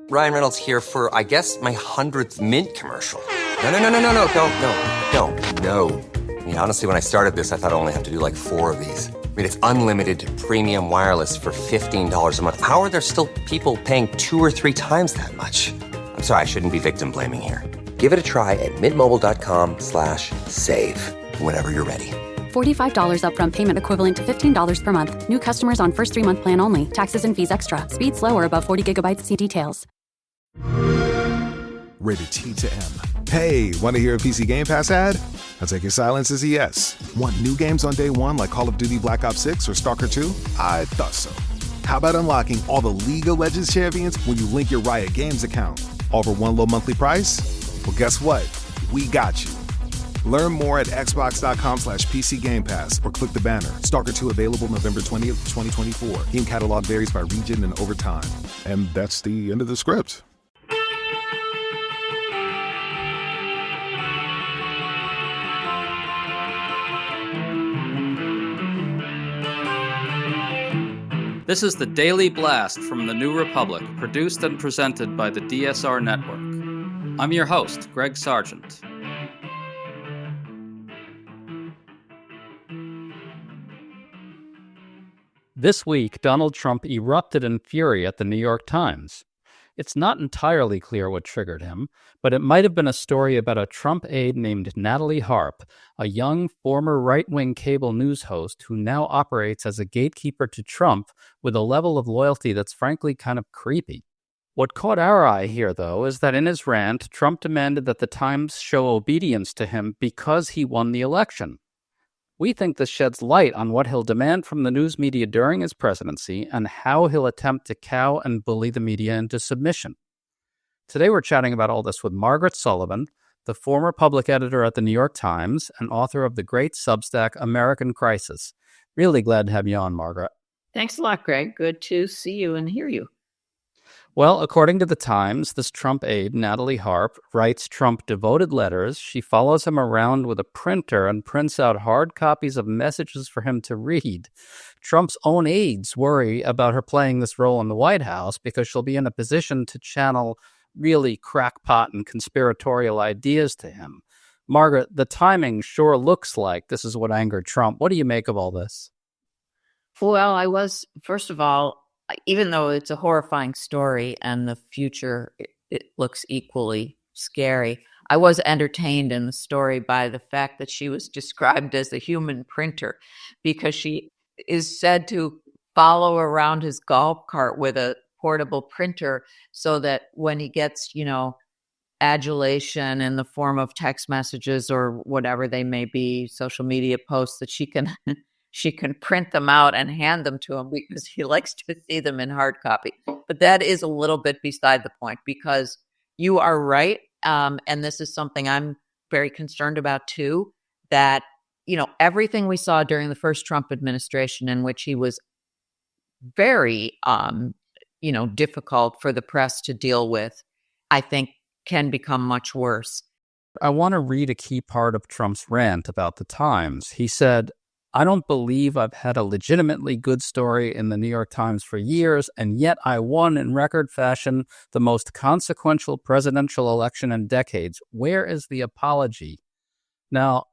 Ryan Reynolds here for, I guess, my 100th Mint commercial. No, don't. No. I mean, honestly, when I started this, I thought I only have to do like 4 of these. I mean, it's unlimited premium wireless for $15 a month. How are there still people paying 2 or 3 times that much? I'm sorry, I shouldn't be victim blaming here. Give it a try at mintmobile.com/save. Whenever you're ready. $45 upfront payment equivalent to $15 per month. New customers on first 3-month plan only. Taxes and fees extra. Speed slower above 40 gigabytes. See details. Rated T to M. Hey, want to hear a PC Game Pass ad? I'll take your silence as a yes. Want new games on day one like Call of Duty Black Ops 6 or Stalker 2? I thought so. How about unlocking all the League of Legends champions when you link your Riot Games account? All for one low monthly price? Well, guess what? We got you. Learn more at xbox.com/PC Game Pass or click the banner. Stalker 2 available November 20th, 2024. Game catalog varies by region and over time. And that's the end of the script. This is the Daily Blast from the New Republic, produced and presented by the DSR Network. I'm your host, Greg Sargent. This week, Donald Trump erupted in fury at the New York Times. It's not entirely clear what triggered him, but it might have been a story about a Trump aide named Natalie Harp, a young former right-wing cable news host who now operates as a gatekeeper to Trump with a level of loyalty that's frankly kind of creepy. What caught our eye here, though, is that in his rant, Trump demanded that the Times show obedience to him because he won the election. We think this sheds light on what he'll demand from the news media during his presidency and how he'll attempt to cow and bully the media into submission. Today we're chatting about all this with Margaret Sullivan, the former public editor at the New York Times and author of the great Substack American Crisis. Really glad to have you on, Margaret. Thanks a lot, Greg. Good to see you and hear you. Well, according to the Times, this Trump aide, Natalie Harp, writes Trump devoted letters. She follows him around with a printer and prints out hard copies of messages for him to read. Trump's own aides worry about her playing this role in the White House because she'll be in a position to channel really crackpot and conspiratorial ideas to him. Margaret, the timing sure looks like this is what angered Trump. What do you make of all this? Well, first of all, even though it's a horrifying story and the future, it looks equally scary, I was entertained in the story by the fact that she was described as a human printer because she is said to follow around his golf cart with a portable printer so that when he gets, adulation in the form of text messages or whatever they may be, social media posts, that she can print them out and hand them to him because he likes to see them in hard copy. But that is a little bit beside the point because you are right. And this is something I'm very concerned about too, that, everything we saw during the first Trump administration in which he was very, difficult for the press to deal with, I think can become much worse. I want to read a key part of Trump's rant about the Times. He said, "I don't believe I've had a legitimately good story in the New York Times for years, and yet I won in record fashion the most consequential presidential election in decades. Where is the apology?" Now,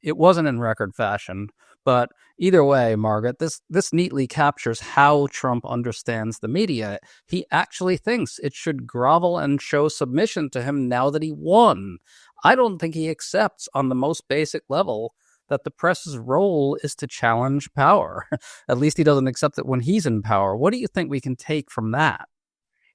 it wasn't in record fashion, but either way, Margaret, this neatly captures how Trump understands the media. He actually thinks it should grovel and show submission to him now that he won. I don't think he accepts on the most basic level that the press's role is to challenge power. At least he doesn't accept it when he's in power. What do you think we can take from that?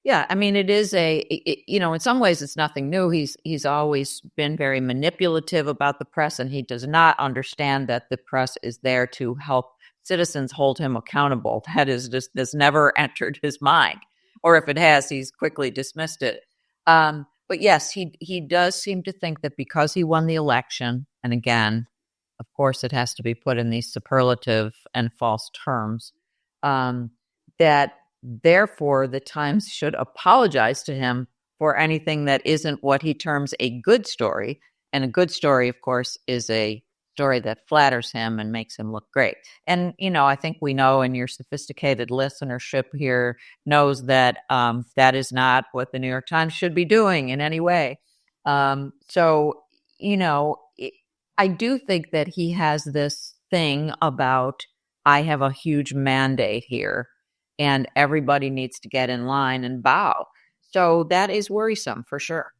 Yeah, I mean, it is in some ways it's nothing new. He's always been very manipulative about the press, and he does not understand that the press is there to help citizens hold him accountable. That is just has never entered his mind, or if it has, he's quickly dismissed it. But yes, he does seem to think that because he won the election, and again, of course, it has to be put in these superlative and false terms, that therefore the Times should apologize to him for anything that isn't what he terms a good story. And a good story, of course, is a story that flatters him and makes him look great. And, I think we know, and your sophisticated listenership here knows that that is not what the New York Times should be doing in any way. So, I do think that he has this thing about, I have a huge mandate here and everybody needs to get in line and bow. So that is worrisome for sure.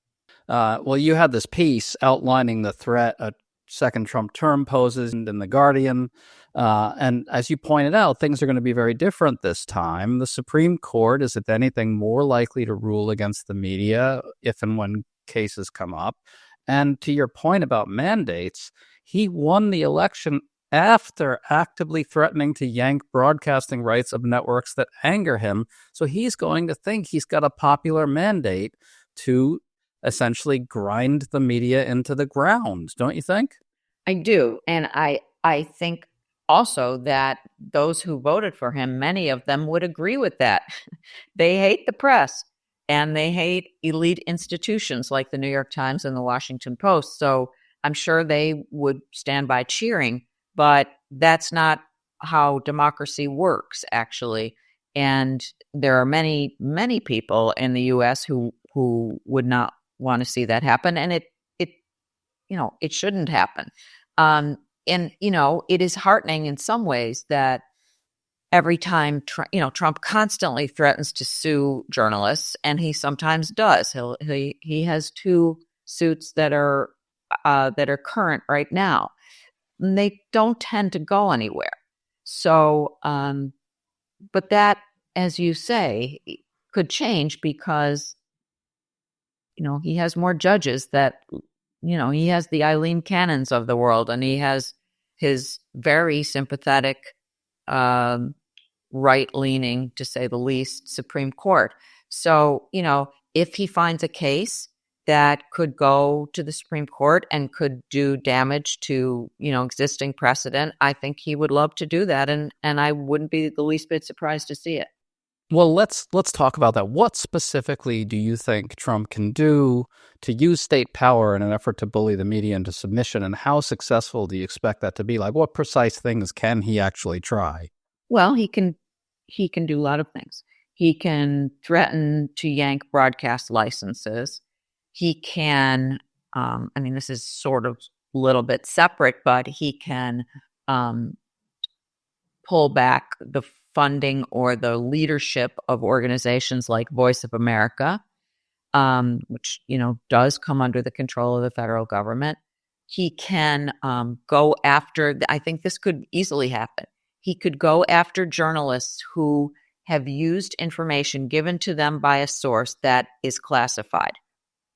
Well, you had this piece outlining the threat a second Trump term poses in The Guardian. And as you pointed out, things are going to be very different this time. The Supreme Court is, if anything, more likely to rule against the media if and when cases come up. And to your point about mandates, he won the election after actively threatening to yank broadcasting rights of networks that anger him. So he's going to think he's got a popular mandate to essentially grind the media into the ground, don't you think? I do. And I think also that those who voted for him, many of them would agree with that. They hate the press and they hate elite institutions like the New York Times and the Washington Post. So I'm sure they would stand by cheering, but that's not how democracy works, actually. And there are many, many people in the U.S. who would not want to see that happen, and it shouldn't happen. And it is heartening in some ways that every time Trump constantly threatens to sue journalists, and he sometimes does. He has 2 suits that are current right now, and they don't tend to go anywhere. So, but that, as you say, could change because he has more judges that, he has the Eileen Cannons of the world, and he has his very sympathetic, right-leaning, to say the least, Supreme Court. So, if he finds a case that could go to the Supreme Court and could do damage to, existing precedent, I think he would love to do that. And I wouldn't be the least bit surprised to see it. Well, let's talk about that. What specifically do you think Trump can do to use state power in an effort to bully the media into submission, and how successful do you expect that to be? Like, what precise things can he actually try? Well, he can do a lot of things. He can threaten to yank broadcast licenses. He can, this is sort of a little bit separate, but he can pull back the funding or the leadership of organizations like Voice of America, which, does come under the control of the federal government. He can go after, I think this could easily happen. He could go after journalists who have used information given to them by a source that is classified.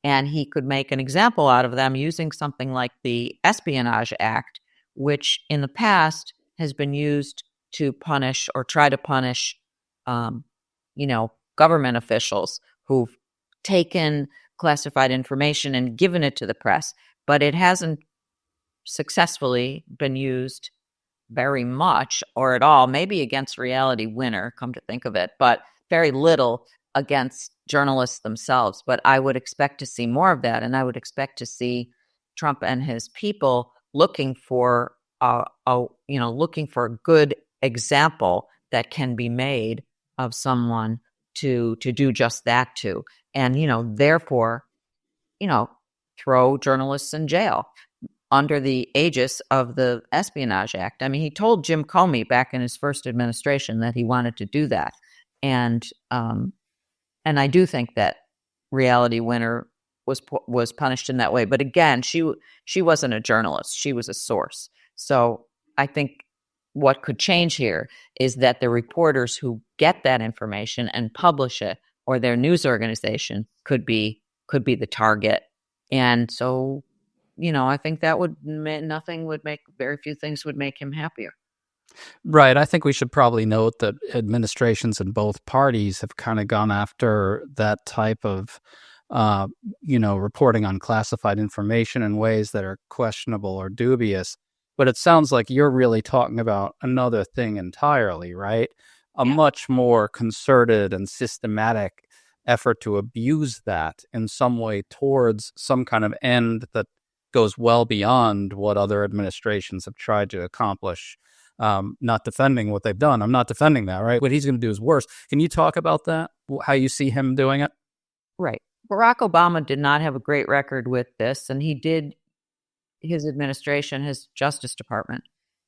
And he could make an example out of them using something like the Espionage Act, which in the past has been used to punish or try to punish, government officials who've taken classified information and given it to the press. But it hasn't successfully been used very much or at all, maybe against Reality Winner, come to think of it, but very little against journalists themselves. But I would expect to see more of that, and I would expect to see Trump and his people looking for a good example that can be made of someone to do just that to, and therefore, throw journalists in jail under the aegis of the Espionage Act. I mean, he told Jim Comey back in his first administration that he wanted to do that, and I do think that Reality Winner was punished in that way. But again, she wasn't a journalist; she was a source. So I think what could change here is that the reporters who get that information and publish it, or their news organization, could be the target. And so, I think that very few things would make him happier. Right. I think we should probably note that administrations in both parties have kind of gone after that type of, reporting on classified information in ways that are questionable or dubious. But it sounds like you're really talking about another thing entirely, right? A much more concerted and systematic effort to abuse that in some way towards some kind of end that goes well beyond what other administrations have tried to accomplish. Not defending what they've done. I'm not defending that, right? What he's going to do is worse. Can you talk about that? How you see him doing it? Right. Barack Obama did not have a great record with this, and his administration, his Justice Department,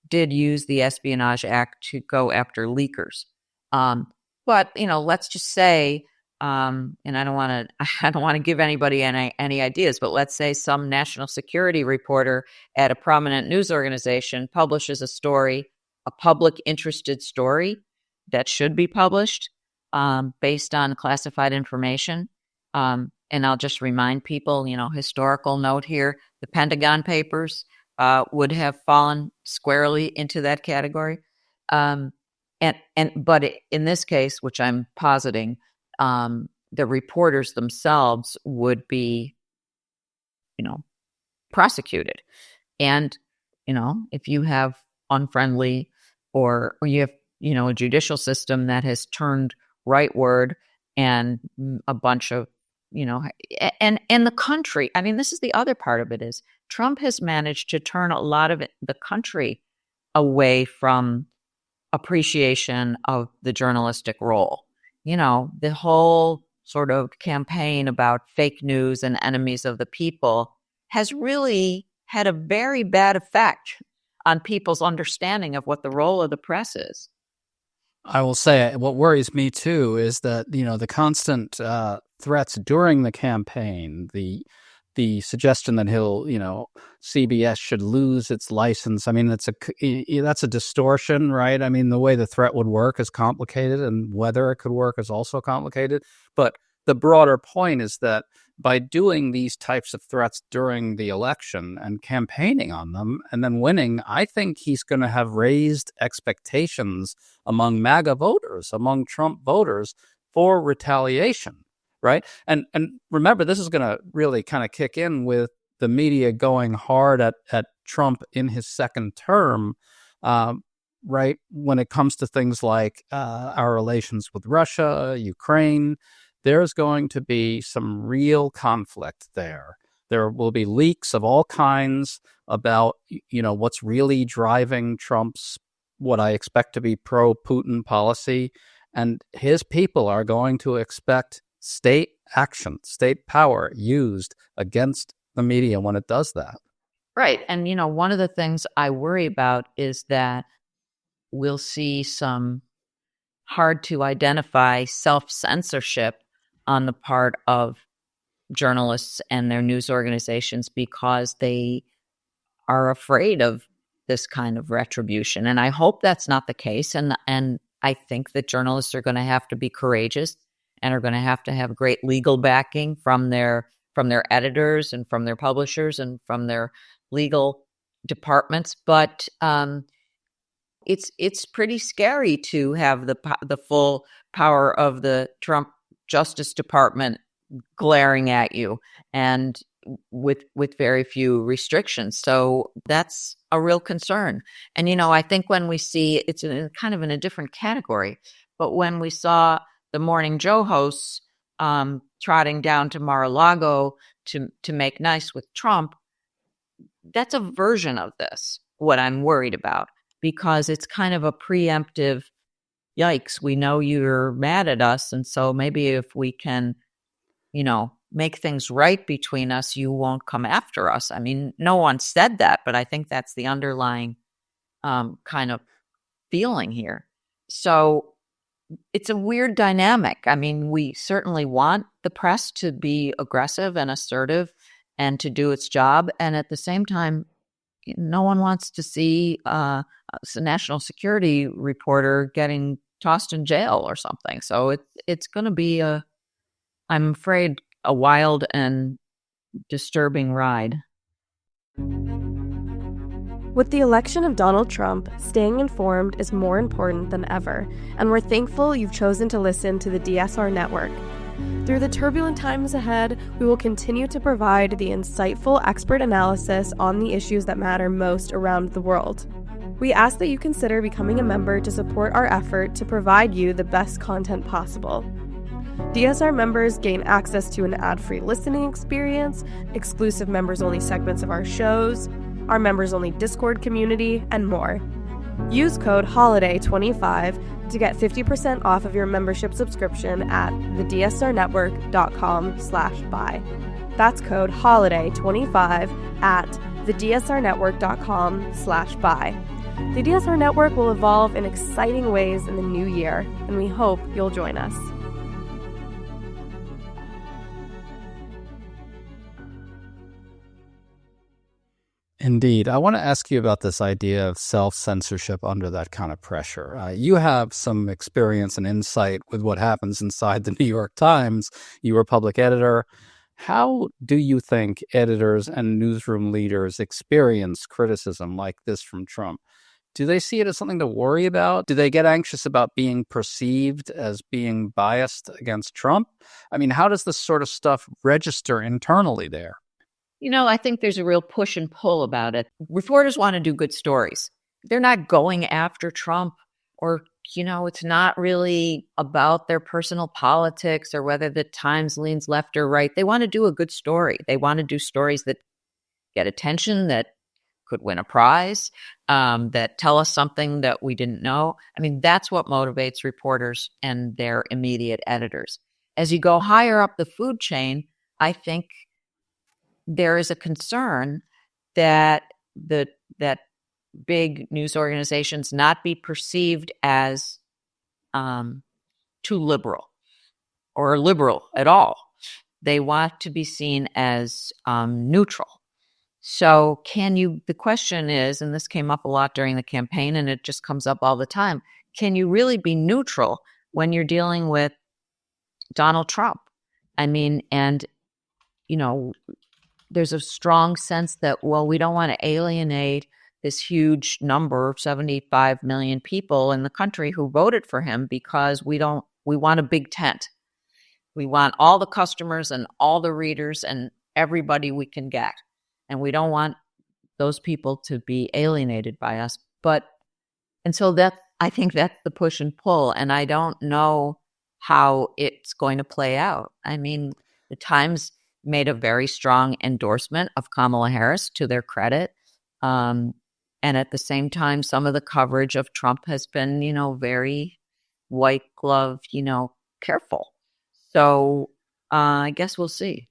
did use the Espionage Act to go after leakers. But let's just say, and I don't want to give anybody any ideas, but let's say some national security reporter at a prominent news organization publishes a story, a public interested story that should be published based on classified information. And I'll just remind people, historical note here, the Pentagon Papers would have fallen squarely into that category. But in this case, which I'm positing, the reporters themselves would be, prosecuted. And, if you have unfriendly or you have, a judicial system that has turned rightward and a bunch of, and the country, I mean, this is the other part of it is Trump has managed to turn a lot of the country away from appreciation of the journalistic role. The whole sort of campaign about fake news and enemies of the people has really had a very bad effect on people's understanding of what the role of the press is. I will say what worries me too is that, the constant threats during the campaign, the suggestion that CBS should lose its license. I mean, that's a distortion, right? I mean, the way the threat would work is complicated, and whether it could work is also complicated. But the broader point is that by doing these types of threats during the election and campaigning on them and then winning, I think he's going to have raised expectations among MAGA voters, among Trump voters for retaliation. Right. And remember, this is going to really kind of kick in with the media going hard at Trump in his second term. Right. When it comes to things like our relations with Russia, Ukraine, there's going to be some real conflict there. There will be leaks of all kinds about, what's really driving Trump's what I expect to be pro-Putin policy. And his people are going to expect state action, state power used against the media when it does that. Right. And, one of the things I worry about is that we'll see some hard to identify self-censorship on the part of journalists and their news organizations because they are afraid of this kind of retribution. And I hope that's not the case. And I think that journalists are going to have to be courageous and are going to have great legal backing from their editors and from their publishers and from their legal departments. But it's pretty scary to have the full power of the Trump Justice Department glaring at you and with very few restrictions. So that's a real concern. And, I think when we see it's kind of in a different category, but when we saw the Morning Joe hosts trotting down to Mar-a-Lago to make nice with Trump, that's a version of this, what I'm worried about, because it's kind of a preemptive, yikes, we know you're mad at us, and so maybe if we can, make things right between us, you won't come after us. I mean, no one said that, but I think that's the underlying kind of feeling here. So it's a weird dynamic. I mean, we certainly want the press to be aggressive and assertive and to do its job. And at the same time, no one wants to see a national security reporter getting tossed in jail or something. So it's going to be I'm afraid, a wild and disturbing ride. With the election of Donald Trump, staying informed is more important than ever, and we're thankful you've chosen to listen to the DSR Network. Through the turbulent times ahead, we will continue to provide the insightful expert analysis on the issues that matter most around the world. We ask that you consider becoming a member to support our effort to provide you the best content possible. DSR members gain access to an ad-free listening experience, exclusive members-only segments of our shows, our members-only Discord community, and more. Use code HOLIDAY25 to get 50% off of your membership subscription at thedsrnetwork.com/buy. That's code HOLIDAY25 at thedsrnetwork.com/buy. The DSR Network will evolve in exciting ways in the new year, and we hope you'll join us. Indeed. I want to ask you about this idea of self-censorship under that kind of pressure. You have some experience and insight with what happens inside the New York Times. You were public editor. How do you think editors and newsroom leaders experience criticism like this from Trump? Do they see it as something to worry about? Do they get anxious about being perceived as being biased against Trump? I mean, how does this sort of stuff register internally there? I think there's a real push and pull about it. Reporters want to do good stories. They're not going after Trump or, it's not really about their personal politics or whether the Times leans left or right. They want to do a good story. They want to do stories that get attention, that could win a prize, that tell us something that we didn't know. I mean, that's what motivates reporters and their immediate editors. As you go higher up the food chain, I think there is a concern that that big news organizations not be perceived as too liberal or liberal at all. They want to be seen as neutral. So the question is, and this came up a lot during the campaign and it just comes up all the time, can you really be neutral when you're dealing with Donald Trump? I mean, and, there's a strong sense that, we don't want to alienate this huge number, 75 million people in the country who voted for him because we want a big tent. We want all the customers and all the readers and everybody we can get. And we don't want those people to be alienated by us. And so I think that's the push and pull. And I don't know how it's going to play out. I mean, the Times made a very strong endorsement of Kamala Harris, to their credit. And at the same time, some of the coverage of Trump has been, very white glove, careful. So I guess we'll see.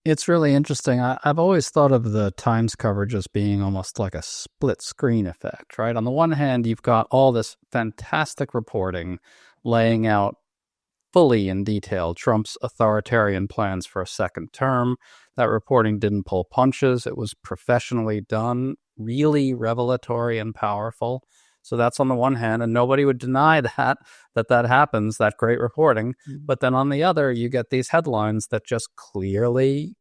It's really interesting. I've always thought of the Times coverage as being almost like a split screen effect, right? On the one hand, you've got all this fantastic reporting laying out fully in detail Trump's authoritarian plans for a second term. That reporting didn't pull punches. It was professionally done, really revelatory and powerful. So that's on the one hand, and nobody would deny that happens, that great reporting. But then on the other, you get these headlines that just clearly,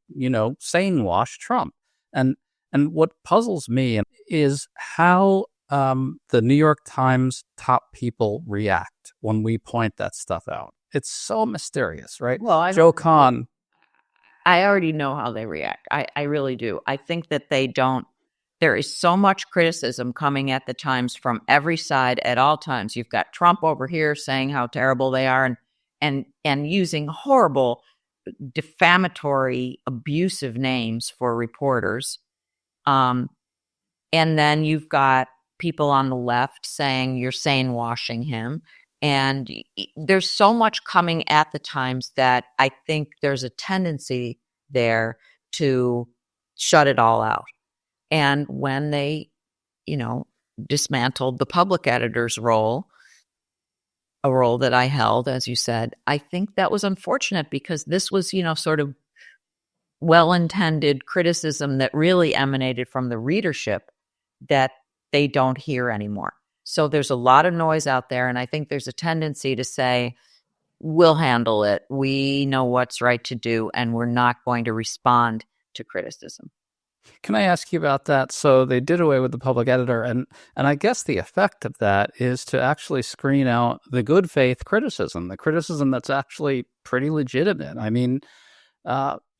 sane wash Trump. And what puzzles me is how the New York Times top people react when we point that stuff out. It's so mysterious, right? Well, Joe Kahn. I already know how they react. I really do. I think that they don't. There is so much criticism coming at the Times from every side at all times. You've got Trump over here saying how terrible they are and using horrible, defamatory, abusive names for reporters. And then you've got people on the left saying you're sane washing him. And there's so much coming at the Times that I think there's a tendency there to shut it all out. And when they, dismantled the public editor's role, a role that I held, as you said, I think that was unfortunate because this was, sort of well-intended criticism that really emanated from the readership that they don't hear anymore. So there's a lot of noise out there, and I think there's a tendency to say, we'll handle it. We know what's right to do, and we're not going to respond to criticism. Can I ask you about that? So they did away with the public editor, and I guess the effect of that is to actually screen out the good faith criticism, the criticism that's actually pretty legitimate. I mean,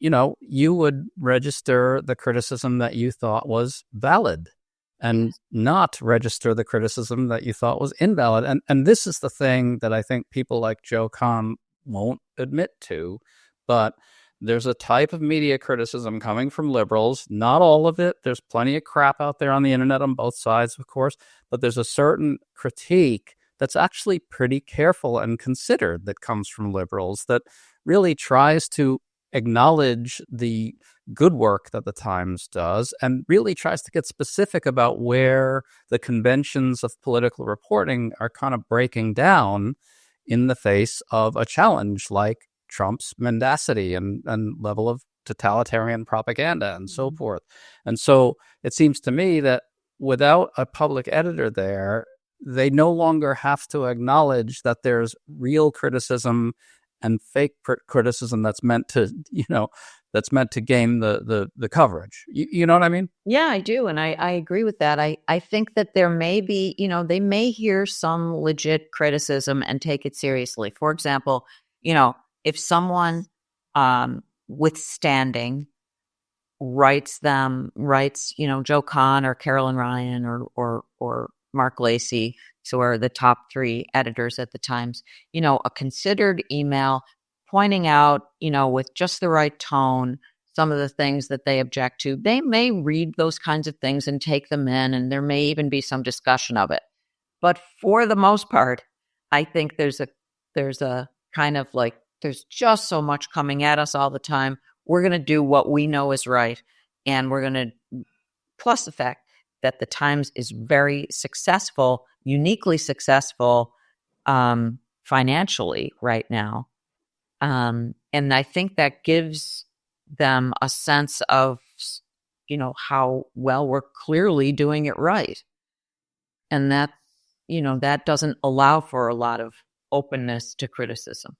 you would register the criticism that you thought was valid and not register the criticism that you thought was invalid. And this is the thing that I think people like Joe Kahn won't admit to. But there's a type of media criticism coming from liberals. Not all of it. There's plenty of crap out there on the internet on both sides, of course. But there's a certain critique that's actually pretty careful and considered that comes from liberals that really tries to acknowledge the good work that the Times does and really tries to get specific about where the conventions of political reporting are kind of breaking down in the face of a challenge like Trump's mendacity and level of totalitarian propaganda and so forth. And so it seems to me that without a public editor there, they no longer have to acknowledge that there's real criticism and fake criticism that's meant to, that's meant to gain the coverage. You know what I mean? Yeah, I do. And I agree with that. I think that there may be, they may hear some legit criticism and take it seriously. For example, if someone withstanding writes, Joe Kahn or Carolyn Ryan or Mark Lacey, so are the top 3 editors at the Times, a considered email pointing out, with just the right tone, some of the things that they object to. They may read those kinds of things and take them in, and there may even be some discussion of it. But for the most part, I think there's a kind of like, there's just so much coming at us all the time. We're going to do what we know is right. And we're going to, plus the fact that the Times is very successful, uniquely successful financially right now. And I think that gives them a sense of, how well we're clearly doing it right. And that, that doesn't allow for a lot of openness to criticism.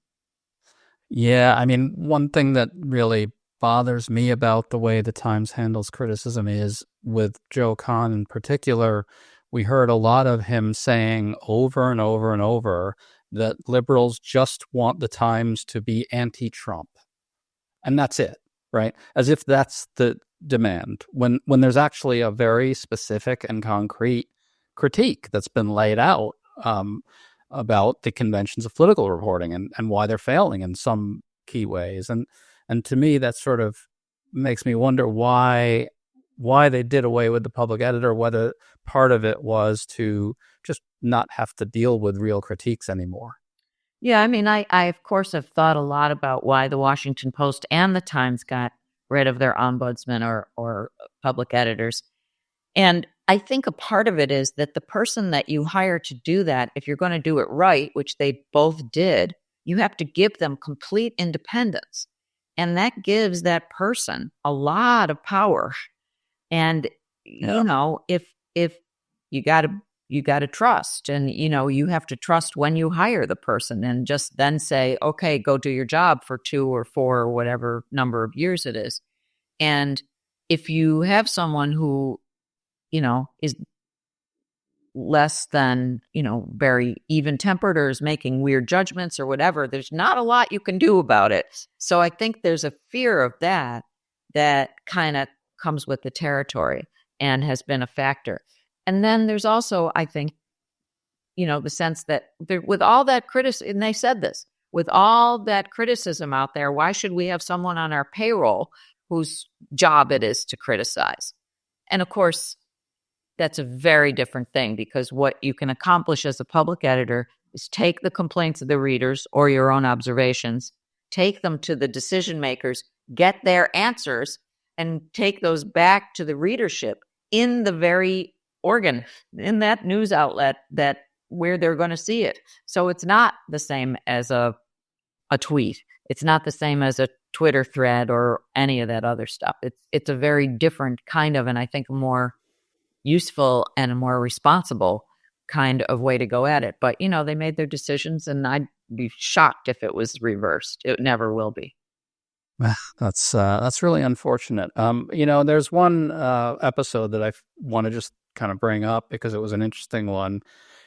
Yeah, I mean, one thing that really bothers me about the way the Times handles criticism is with Joe Kahn in particular, we heard a lot of him saying over and over and over that liberals just want the Times to be anti-Trump. And that's it, right? As if that's the demand, when there's actually a very specific and concrete critique that's been laid out about the conventions of political reporting and why they're failing in some key ways. And to me, that sort of makes me wonder why they did away with the public editor, whether part of it was to just not have to deal with real critiques anymore. Yeah, I mean, I of course have thought a lot about why the Washington Post and the Times got rid of their ombudsmen or public editors. And I think a part of it is that the person that you hire to do that, if you're going to do it right, which they both did, you have to give them complete independence. And that gives that person a lot of power. And, if you got to trust, and, you have to trust when you hire the person, and just then say, okay, go do your job for 2 or 4 or whatever number of years it is. And if you have someone who, is less than, very even-tempered or is making weird judgments or whatever, there's not a lot you can do about it. So I think there's a fear of that kind of comes with the territory and has been a factor. And then there's also, I think, the sense that with all that criticism, and they said this, with all that criticism out there, why should we have someone on our payroll whose job it is to criticize? And of course, that's a very different thing, because what you can accomplish as a public editor is take the complaints of the readers or your own observations, take them to the decision makers, get their answers, and take those back to the readership in the very organ, in that news outlet where they're going to see it. So it's not the same as a tweet. It's not the same as a Twitter thread or any of that other stuff. It's a very different kind of, and I think a more useful and a more responsible kind of way to go at it. But, they made their decisions, and I'd be shocked if it was reversed. It never will be. That's really unfortunate. There's one episode that I want to just kind of bring up because it was an interesting one.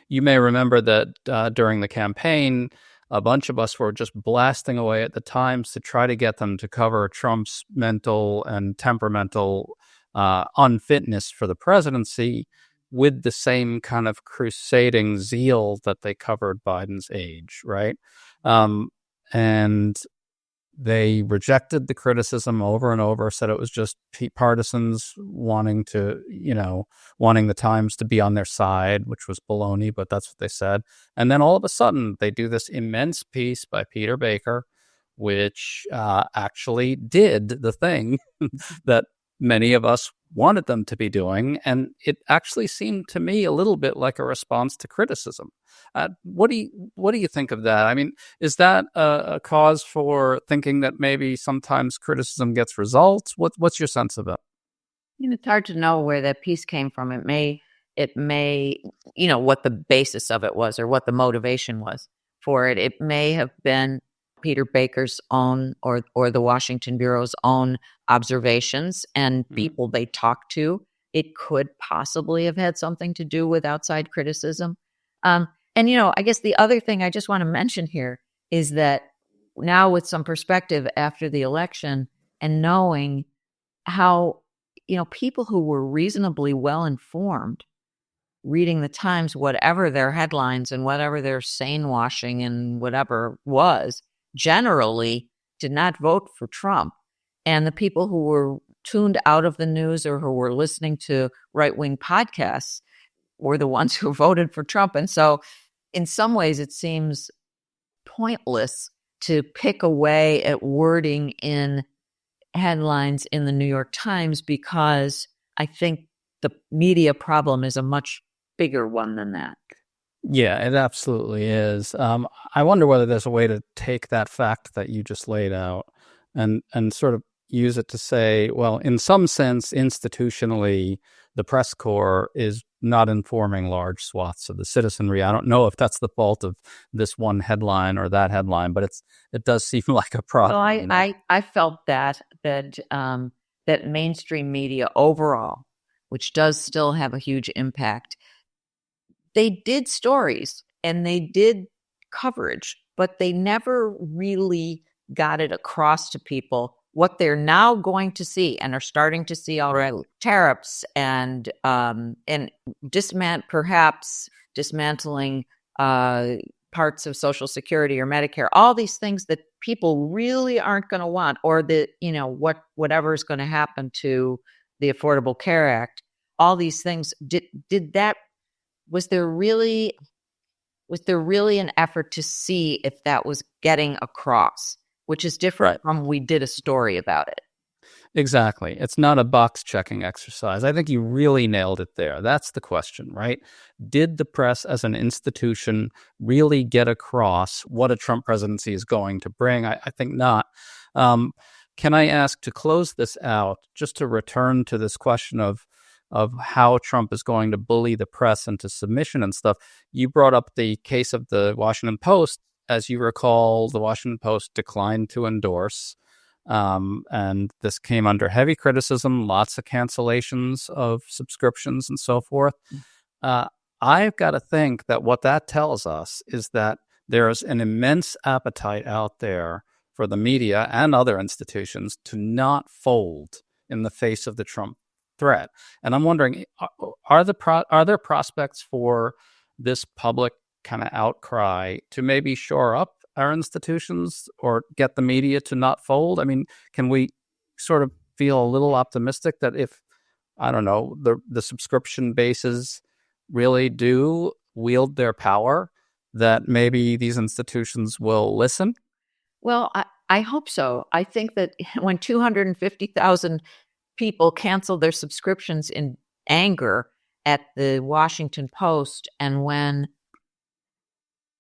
You may remember that during the campaign, a bunch of us were just blasting away at the Times to try to get them to cover Trump's mental and temperamental unfitness for the presidency with the same kind of crusading zeal that they covered Biden's age, right? and they rejected the criticism over and over, said it was just partisans wanting the Times to be on their side, which was baloney, but that's what they said. And then all of a sudden, they do this immense piece by Peter Baker, which actually did the thing that many of us wanted them to be doing. And it actually seemed to me a little bit like a response to criticism. What do you think of that? I mean, is that a cause for thinking that maybe sometimes criticism gets results? What's your sense of it? It's hard to know where that piece came from. It may, what the basis of it was or what the motivation was for it. It may have been Peter Baker's own or the Washington Bureau's own observations and people they talked to. It could possibly have had something to do with outside criticism. And, I guess the other thing I just want to mention here is that now with some perspective after the election and knowing how, people who were reasonably well informed reading the Times, whatever their headlines and whatever their sane washing and whatever was, generally did not vote for Trump. And the people who were tuned out of the news or who were listening to right-wing podcasts were the ones who voted for Trump. And so in some ways, it seems pointless to pick away at wording in headlines in the New York Times because I think the media problem is a much bigger one than that. Yeah, it absolutely is. I wonder whether there's a way to take that fact that you just laid out and sort of use it to say, well, in some sense, institutionally, the press corps is not informing large swaths of the citizenry. I don't know if that's the fault of this one headline or that headline, but it does seem like a problem. Well, I felt that mainstream media overall, which does still have a huge impact, they did stories and they did coverage, but they never really got it across to people what they're now going to see and are starting to see already. Tariffs and perhaps dismantling parts of Social Security or Medicare, all these things that people really aren't going to want, or whatever is going to happen to the Affordable Care Act. All these things was there really an effort to see if that was getting across, which is different from we did a story about it. Exactly. It's not a box checking exercise. I think you really nailed it there. That's the question, right? Did the press as an institution really get across what a Trump presidency is going to bring? I think not. Can I ask, to close this out, just to return to this question of how Trump is going to bully the press into submission and stuff. You brought up the case of the Washington Post. As you recall, the Washington Post declined to endorse, and this came under heavy criticism, lots of cancellations of subscriptions and so forth. I've got to think that what that tells us is that there's an immense appetite out there for the media and other institutions to not fold in the face of the Trump threat. And I'm wondering, are there prospects for this public kind of outcry to maybe shore up our institutions or get the media to not fold? I mean, can we sort of feel a little optimistic that if, I don't know, the subscription bases really do wield their power, that maybe these institutions will listen? Well, I hope so. I think that when 250,000 people canceled their subscriptions in anger at the Washington Post, and when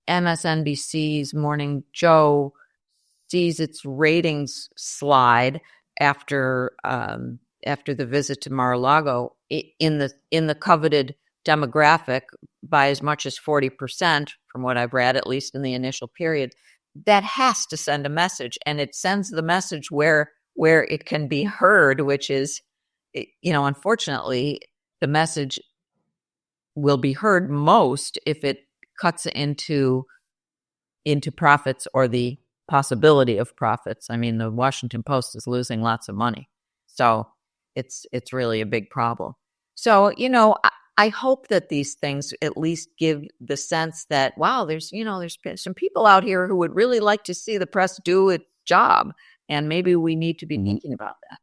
MSNBC's Morning Joe sees its ratings slide after the visit to Mar-a-Lago in the coveted demographic by as much as 40%, from what I've read, at least in the initial period, that has to send a message, and it sends the message where it can be heard, which is, unfortunately, the message will be heard most if it cuts into profits or the possibility of profits. I mean, the Washington Post is losing lots of money, so it's really a big problem. So, I hope that these things at least give the sense that, wow, there's some people out here who would really like to see the press do its job. And maybe we need to be thinking about that.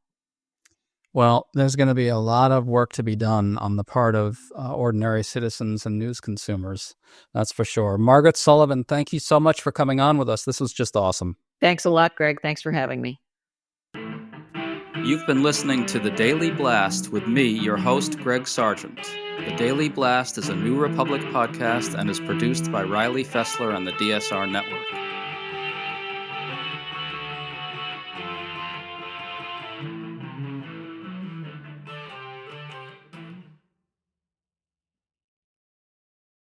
Well, there's going to be a lot of work to be done on the part of ordinary citizens and news consumers. That's for sure. Margaret Sullivan, thank you so much for coming on with us. This was just awesome. Thanks a lot, Greg. Thanks for having me. You've been listening to The Daily Blast with me, your host, Greg Sargent. The Daily Blast is a New Republic podcast and is produced by Riley Fessler and the DSR Network.